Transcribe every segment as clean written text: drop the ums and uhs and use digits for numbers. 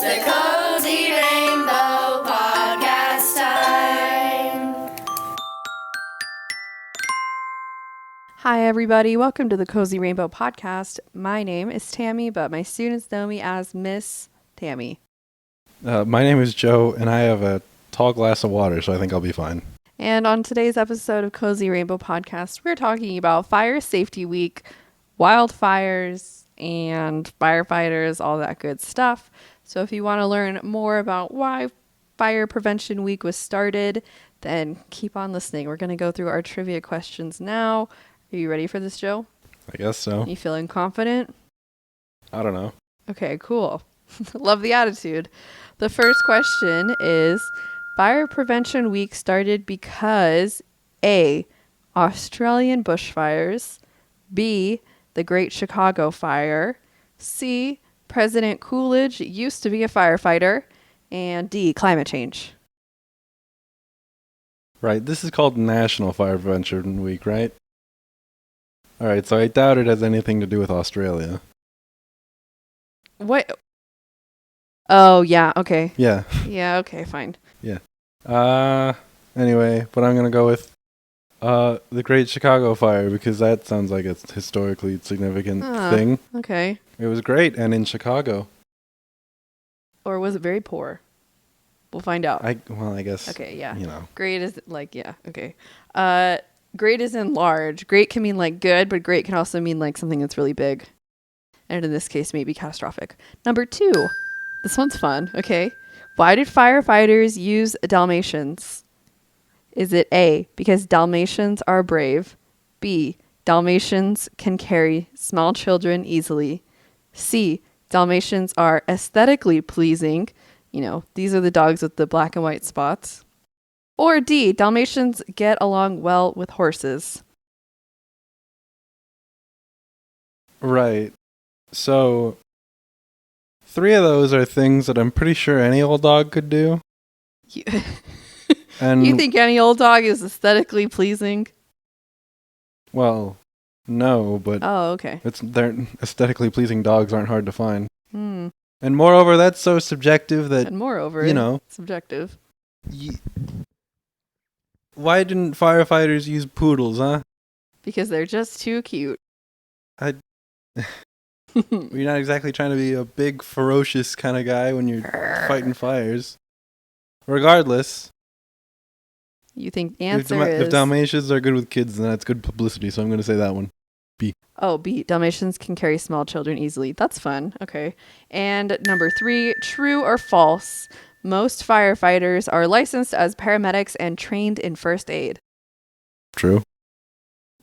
It's the Cozy Rainbow Podcast time. Hi, everybody. Welcome to the Cozy Rainbow Podcast. My name is Tammy, but my students know me as Miss Tammy. My name is Joe, and I have a tall glass of water, so I think I'll be fine. And on today's episode of Cozy Rainbow Podcast, we're talking about Fire Safety Week, wildfires, and firefighters, all that good stuff. So if you want to learn more about why Fire Prevention Week was started, then keep on listening. We're going to go through our trivia questions now. Are you ready for this, Joe? I guess so. You feeling confident? I don't know. Okay, cool. Love the attitude. The first question is, Fire Prevention Week started because A, Australian bushfires, B, the Great Chicago Fire, C, President Coolidge used to be a firefighter, and D, climate change. Right, this is called National Fire Prevention Week, right? Alright, so I doubt it has anything to do with Australia. What? Oh, yeah, okay. Yeah. Yeah, okay, fine. Anyway, but I'm gonna go with the Great Chicago Fire, because that sounds like a historically significant thing. Okay. It was great, and in Chicago. Or was it very poor? We'll find out. I guess. Okay, yeah. You know. Great is like, yeah, okay. Great is in large. Great can mean like good, but great can also mean like something that's really big. And in this case, maybe catastrophic. Number 2. This one's fun, okay? Why did firefighters use Dalmatians? Is it A, because Dalmatians are brave? B, Dalmatians can carry small children easily? C, Dalmatians are aesthetically pleasing? You know, these are the dogs with the black and white spots. Or D, Dalmatians get along well with horses. Right. So, 3 of those are things that I'm pretty sure any old dog could do. And You think any old dog is aesthetically pleasing? Well, no, but Oh, okay. they're aesthetically pleasing dogs aren't hard to find. Hmm. And moreover, that's so subjective that, And moreover, you know, subjective. why didn't firefighters use poodles, huh? Because they're just too cute. You're not exactly trying to be a big, ferocious kind of guy when you're fighting fires. Regardless, You think the if answer is... Dalmatians are good with kids, then that's good publicity, so I'm going to say that one. B. Oh, B. Dalmatians can carry small children easily. That's fun. Okay. And number 3, true or false? Most firefighters are licensed as paramedics and trained in first aid. True.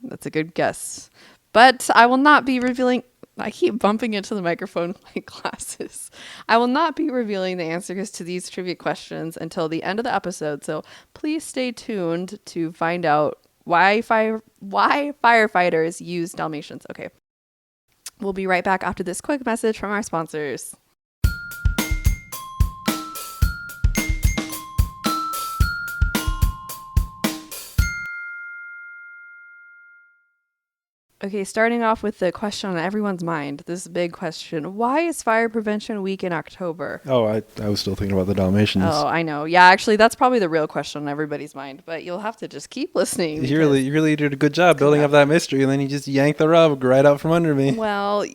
That's a good guess. But I will not be revealing... I keep bumping into the microphone with my glasses. I will not be revealing the answers to these trivia questions until the end of the episode, so please stay tuned to find out why firefighters use Dalmatians. Okay. We'll be right back after this quick message from our sponsors. Okay, starting off with the question on everyone's mind, this big question. Why is Fire Prevention Week in October? Oh, I was still thinking about the Dalmatians. Oh, I know. Yeah, actually, that's probably the real question on everybody's mind, but you'll have to just keep listening. You really did a good job building up that mystery, and then you just yanked the rug right out from under me. Well,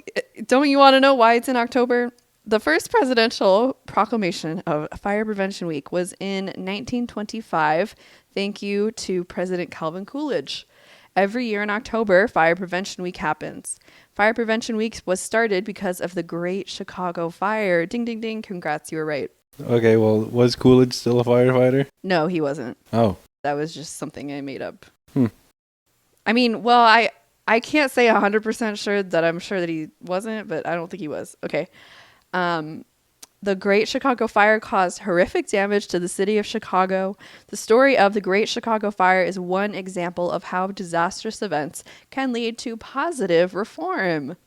don't you want to know why it's in October? The first presidential proclamation of Fire Prevention Week was in 1925. Thank you to President Calvin Coolidge. Every year in October, Fire Prevention Week happens. Fire Prevention Week was started because of the Great Chicago Fire. Ding, ding, ding. Congrats, you were right. Okay, well, was Coolidge still a firefighter? No, he wasn't. Oh. That was just something I made up. I mean, well, I can't say 100% sure that I'm sure that he wasn't, but I don't think he was. Okay. The Great Chicago Fire caused horrific damage to the city of Chicago. The story of the Great Chicago Fire is one example of how disastrous events can lead to positive reform.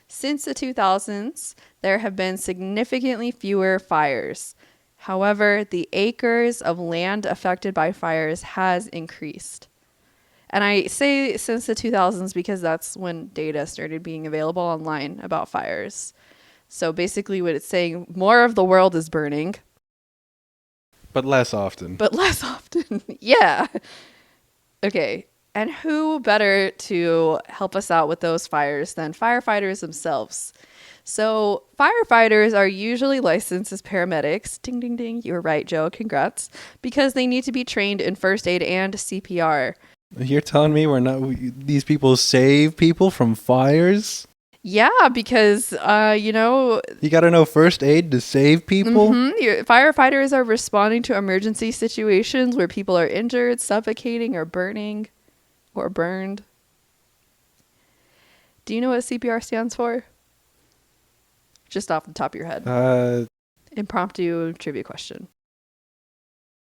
Since the 2000s, there have been significantly fewer fires. However, the acres of land affected by fires has increased. And I say since the 2000s because that's when data started being available online about fires. So basically what it's saying, more of the world is burning, But less often. but less often. Yeah. Okay. And who better to help us out with those fires than firefighters themselves? So firefighters are usually licensed as paramedics. Ding, ding, ding. You were right, Joe. Congrats. Because they need to be trained in first aid and CPR. You're telling me these people save people from fires? Yeah, because, You gotta know first aid to save people? Firefighters are responding to emergency situations where people are injured, suffocating, or burning, or burned. Do you know what CPR stands for? Just off the top of your head. Impromptu trivia question.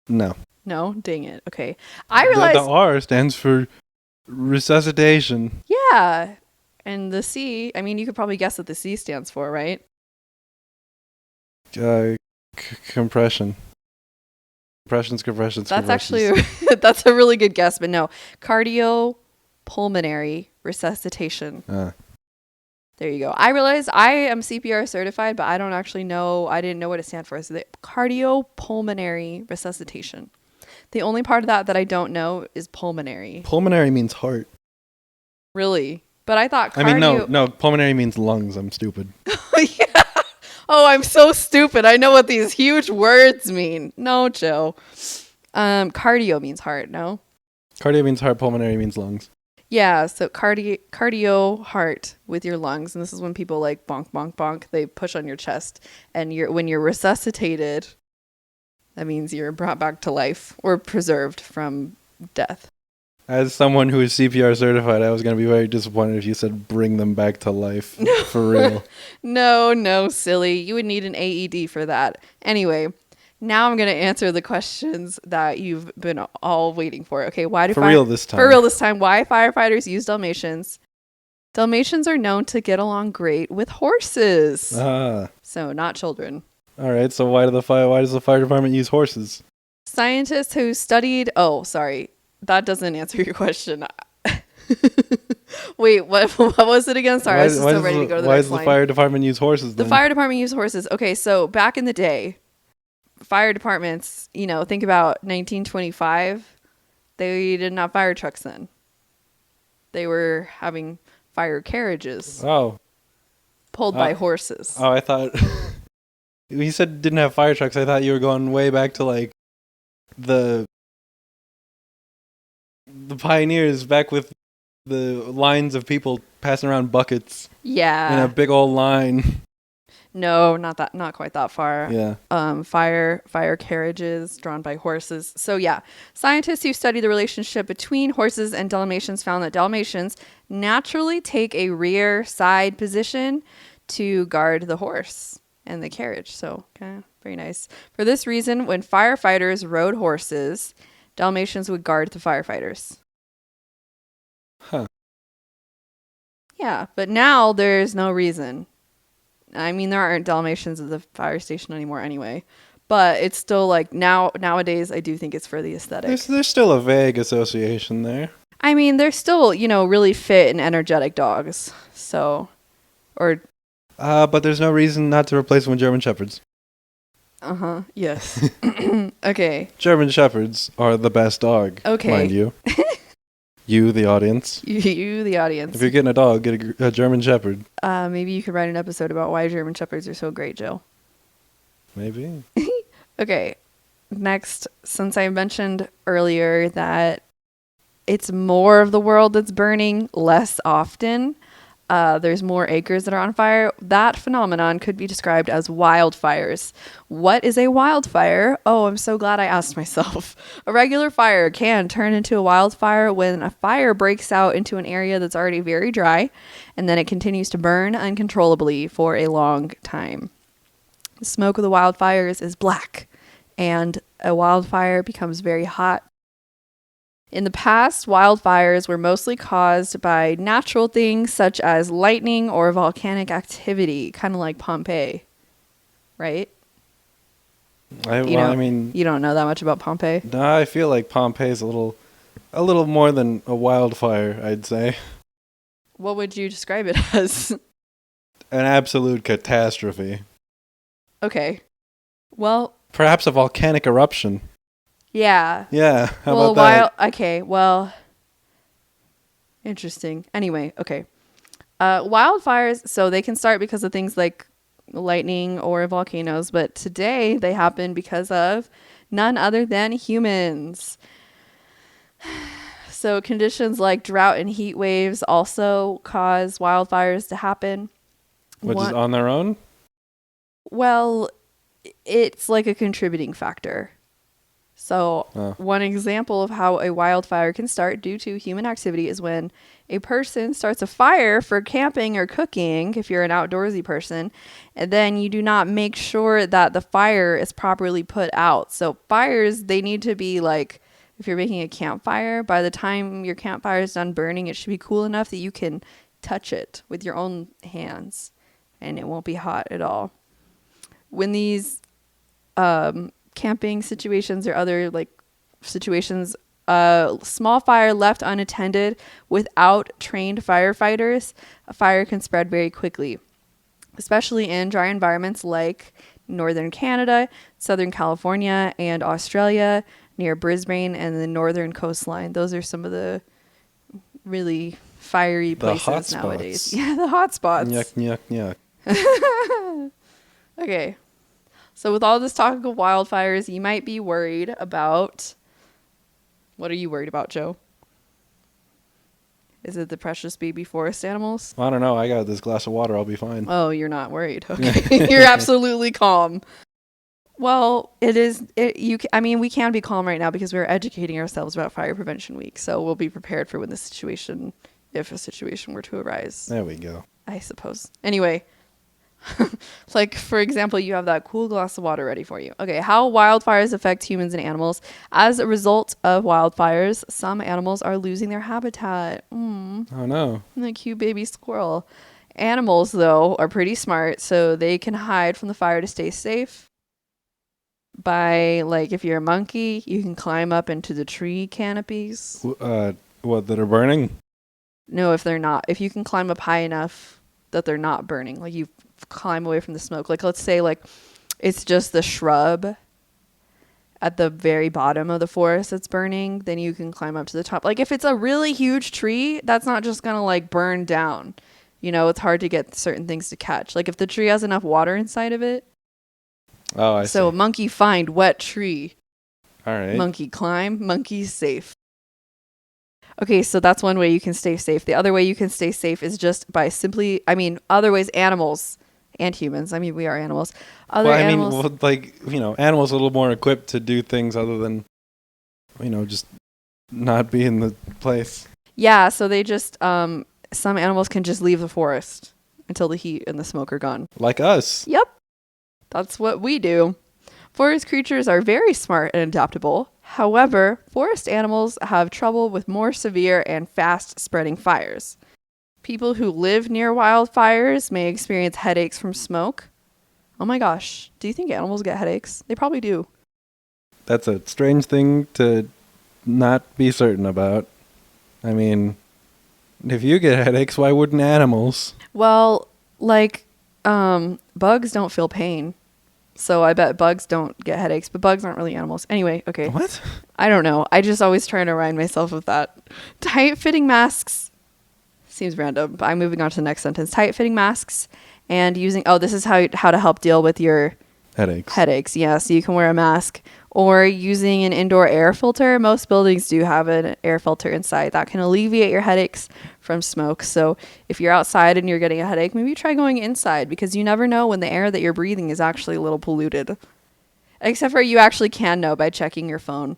No. No? Dang it. Okay. I realized... The R stands for resuscitation. Yeah. And the C, I mean, you could probably guess what the C stands for, right? Compression. Compressions. That's actually, that's a really good guess, but no. Cardiopulmonary resuscitation. There you go. I realized I am CPR certified, but I don't actually know, I didn't know what it stands for. So the cardiopulmonary resuscitation. The only part of that I don't know is pulmonary. Pulmonary means heart. Really? But I thought I mean, no, pulmonary means lungs. I'm stupid. Yeah. Oh, I'm so stupid. I know what these huge words mean. No, Joe. Cardio means heart, no? Cardio means heart, pulmonary means lungs. Yeah, so cardio heart with your lungs. And this is when people like bonk, bonk, bonk. They push on your chest. And when you're resuscitated, that means you're brought back to life or preserved from death. As someone who is CPR certified, I was going to be very disappointed if you said bring them back to life. No. For real. No, silly. You would need an AED for that. Anyway, now I'm going to answer the questions that you've been all waiting for. Okay, why do For real this time, why firefighters use Dalmatians? Dalmatians are known to get along great with horses. So not children. All right, so why does the fire department use horses? Scientists who studied... Oh, sorry. That doesn't answer your question. Wait, what was it again? Sorry, I was just so ready to go to the next line. Why does the fire department use horses then? The fire department used horses. Okay, so back in the day, fire departments, think about 1925. They didn't have fire trucks then. They were having fire carriages. Oh. Pulled by horses. Oh, I thought... You said didn't have fire trucks. I thought you were going way back to like the pioneers back with the lines of people passing around buckets. Yeah. In a big old line. No, not quite that far. Yeah. Fire carriages drawn by horses. So yeah, scientists who study the relationship between horses and Dalmatians found that Dalmatians naturally take a rear side position to guard the horse and the carriage. So, okay, very nice. For this reason, when firefighters rode horses, Dalmatians would guard the firefighters. Huh. Yeah, but now there's no reason. I mean, there aren't Dalmatians at the fire station anymore anyway. But it's still like nowadays, I do think it's for the aesthetic. There's still a vague association there. I mean, they're still, really fit and energetic dogs. So, or... but there's no reason not to replace them with German Shepherds. Uh-huh, yes. Okay. German Shepherds are the best dog, mind you. You, the audience. You, the audience. If you're getting a dog, get a German Shepherd. Maybe you could write an episode about why German Shepherds are so great, Joe. Maybe. Okay. Next, since I mentioned earlier that it's more of the world that's burning less often, there's more acres that are on fire. That phenomenon could be described as wildfires. What is a wildfire? Oh, I'm so glad I asked myself. A regular fire can turn into a wildfire when a fire breaks out into an area that's already very dry, and then it continues to burn uncontrollably for a long time. The smoke of the wildfires is black, and a wildfire becomes very hot. In the past, wildfires were mostly caused by natural things such as lightning or volcanic activity, kind of like Pompeii, right? I mean, you don't know that much about Pompeii? No, I feel like Pompeii's a little more than a wildfire, I'd say. What would you describe it as? an absolute catastrophe. Okay. Well, Perhaps a volcanic eruption. yeah. Yeah, how about that? Okay, well, interesting. Anyway, okay. Wildfires, so they can start because of things like lightning or volcanoes, but today they happen because of none other than humans. So conditions like drought and heat waves also cause wildfires to happen. Which is on their own? Well, it's like a contributing factor. So one example of how a wildfire can start due to human activity is when a person starts a fire for camping or cooking, if you're an outdoorsy person, and then you do not make sure that the fire is properly put out. So fires, they need to be like, if you're making a campfire, by the time your campfire is done burning, it should be cool enough that you can touch it with your own hands and it won't be hot at all. When these camping situations or other like situations, small fire left unattended without trained firefighters, a fire can spread very quickly, especially in dry environments like northern Canada, southern California, and Australia, near Brisbane and the northern coastline. Those are some of the really fiery places nowadays. Yeah, the hot spots. Yuck, yuck, yuck. Okay. So with all this talk of wildfires, you might be worried about... What are you worried about, Joe? Is it the precious baby forest animals? I don't know. I got this glass of water. I'll be fine. Oh, you're not worried. Okay. You're absolutely calm. Well, we can be calm right now because we're educating ourselves about Fire Prevention Week. So we'll be prepared for when if a situation were to arise. There we go. I suppose. Anyway, like, for example, you have that cool glass of water ready for you. Okay, how wildfires affect humans and animals. As a result of wildfires, some animals are losing their habitat. Oh, no. The cute baby squirrel. Animals, though, are pretty smart, so they can hide from the fire to stay safe. By, like, if you're a monkey, you can climb up into the tree canopies. What, that are burning? No, if they're not. If you can climb up high enough that they're not burning, like you climb away from the smoke. Like, let's say, like, it's just the shrub at the very bottom of the forest that's burning, then you can climb up to the top. Like, if it's a really huge tree, that's not just gonna, like, burn down. You know, it's hard to get certain things to catch. Like, if the tree has enough water inside of it. Oh, I see. So monkey find wet tree. All right. Monkey climb, monkey safe. Okay, so that's one way you can stay safe. The other way you can stay safe is just by other ways, animals and humans. I mean, we are animals. Animals are a little more equipped to do things other than, just not be in the place. Yeah, so they just, some animals can just leave the forest until the heat and the smoke are gone. Like us. Yep. That's what we do. Forest creatures are very smart and adaptable. However, forest animals have trouble with more severe and fast-spreading fires. People who live near wildfires may experience headaches from smoke. Oh my gosh. Do you think animals get headaches? They probably do. That's a strange thing to not be certain about. I mean, if you get headaches, why wouldn't animals? Well, like, bugs don't feel pain. So I bet bugs don't get headaches, but bugs aren't really animals. Anyway, okay. What? I don't know. I just always try to remind myself of that. Tight-fitting masks. Seems random, but I'm moving on to the next sentence. Tight-fitting masks and using... Oh, this is how to help deal with your... Headaches, yeah. So you can wear a mask. Or using an indoor air filter. Most buildings do have an air filter inside. That can alleviate your headaches from smoke. So if you're outside and you're getting a headache, maybe try going inside, because you never know when the air that you're breathing is actually a little polluted. Except for you actually can know by checking your phone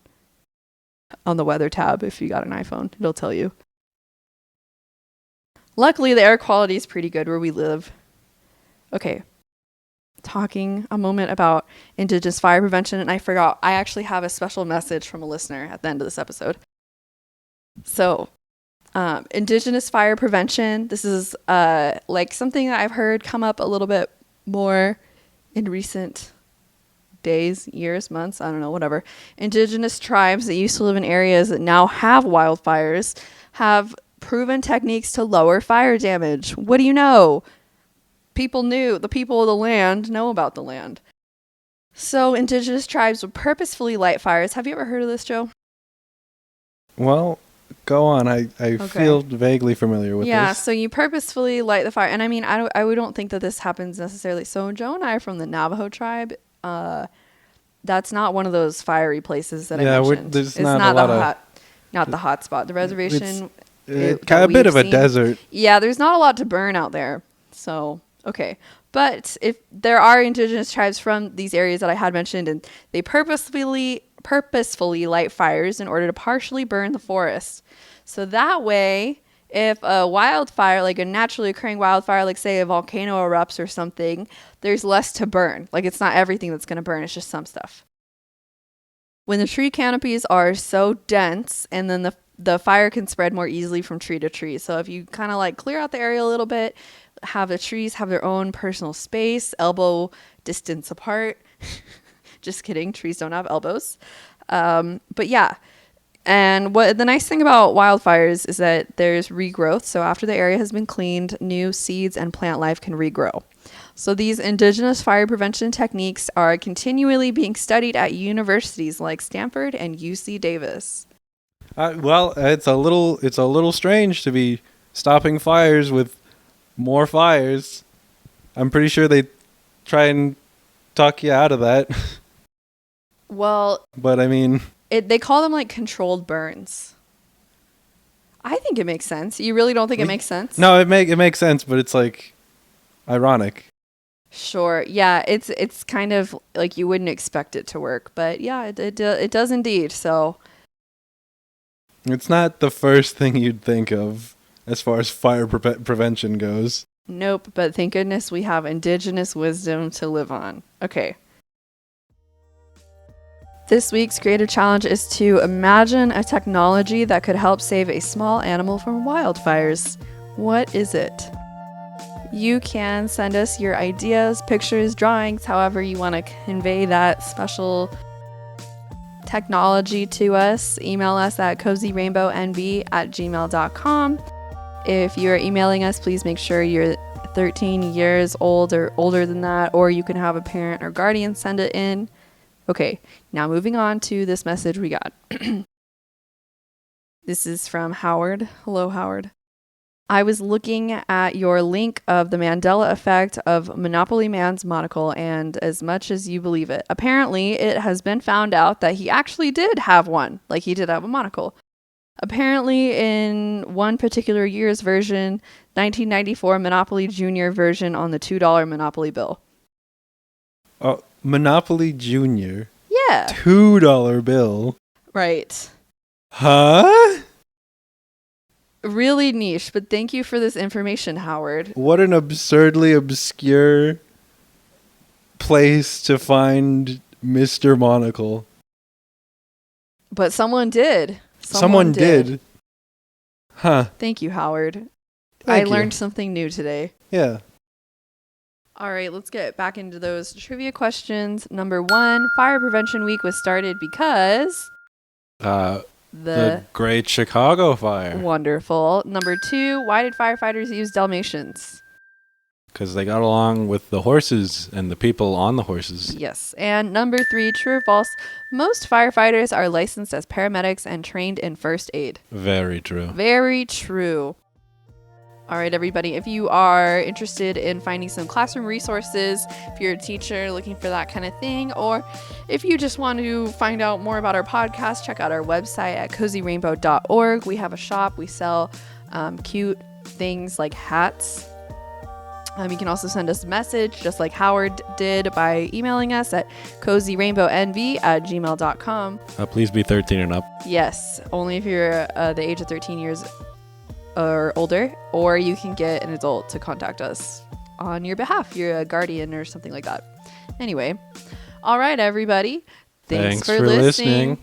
on the weather tab. If you got an iPhone, it'll tell you. Luckily, the air quality is pretty good where we live. Okay. Talking a moment about Indigenous fire prevention, and I forgot I actually have a special message from a listener at the end of this episode. So, Indigenous fire prevention, this is like something that I've heard come up a little bit more in recent days, years, months, I don't know, whatever. Indigenous tribes that used to live in areas that now have wildfires have proven techniques to lower fire damage. What do you know? the people of the land know about the land. So indigenous tribes would purposefully light fires. Have you ever heard of this, Joe? Well, go on. I feel vaguely familiar with Yeah, this. so you purposefully light the fire. And I mean, I don't think that this happens necessarily. So Joe and I are from the Navajo tribe. That's not one of those fiery places that I mentioned. There's it's not not the hot spot. The reservation, a bit of a desert. Yeah, there's not a lot to burn out there. So, okay. But if there are indigenous tribes from these areas that I had mentioned, and they purposefully light fires in order to partially burn the forest. So that way, if a wildfire, like a naturally occurring wildfire, like say a volcano erupts or something, there's less to burn. Like it's not everything that's going to burn, it's just some stuff. When the tree canopies are so dense, and then the fire can spread more easily from tree to tree. So if you kind of like clear out the area a little bit, have the trees have their own personal space, elbow distance apart. Just kidding, trees don't have elbows. But yeah. And what the nice thing about wildfires is that there's regrowth. So after the area has been cleaned, new seeds and plant life can regrow. So these indigenous fire prevention techniques are continually being studied at universities like Stanford and UC Davis. Well, it's a little strange to be stopping fires with more fires. I'm pretty sure they try and talk you out of that. Well, but I mean, they call them like controlled burns. I think it makes sense. You really don't think it makes sense? No, it makes sense, but it's like ironic. Sure. Yeah, it's kind of like you wouldn't expect it to work, but yeah, it does indeed. So it's not the first thing you'd think of as far as fire prevention goes. Nope, but thank goodness we have indigenous wisdom to live on. Okay. This week's creative challenge is to imagine a technology that could help save a small animal from wildfires. What is it? You can send us your ideas, pictures, drawings, however you want to convey that special technology to us. Email us at cozyrainbownb@gmail.com. If you're emailing us, please make sure you're 13 years old or older than that, or you can have a parent or guardian send it in. Okay, now moving on to this message we got. This is from Howard. Hello, Howard. I was looking at your link of the Mandela effect of Monopoly Man's monocle, and as much as you believe it, apparently it has been found out that he actually did have one. Like he did have a monocle. Apparently in one particular year's version, 1994 Monopoly Junior version on the $2 Monopoly bill. Oh, Monopoly Junior? Yeah. $2 bill? Right. Huh? Really niche, but thank you for this information, Howard. What an absurdly obscure place to find Mr. Monocle. But someone did. Someone did. Huh. Thank you, Howard. Thank you. Learned something new today. Yeah. All right, let's get back into those trivia questions. Number 1, Fire Prevention Week was started because... The Great Chicago Fire. Wonderful. Number 2, why did firefighters use Dalmatians? Because they got along with the horses and the people on the horses. Yes. And number 3, true or false, most firefighters are licensed as paramedics and trained in first aid. Very true. Very true. All right, everybody, if you are interested in finding some classroom resources, if you're a teacher looking for that kind of thing, or if you just want to find out more about our podcast, check out our website at cozyrainbow.org. We have a shop. We sell cute things like hats. You can also send us a message, just like Howard did, by emailing us at cozyrainbownb@gmail.com. Please be 13 and up. Yes, only if you're the age of 13 years or older, or you can get an adult to contact us on your behalf. You're a guardian or something like that. Anyway, all right, everybody. Thanks for listening.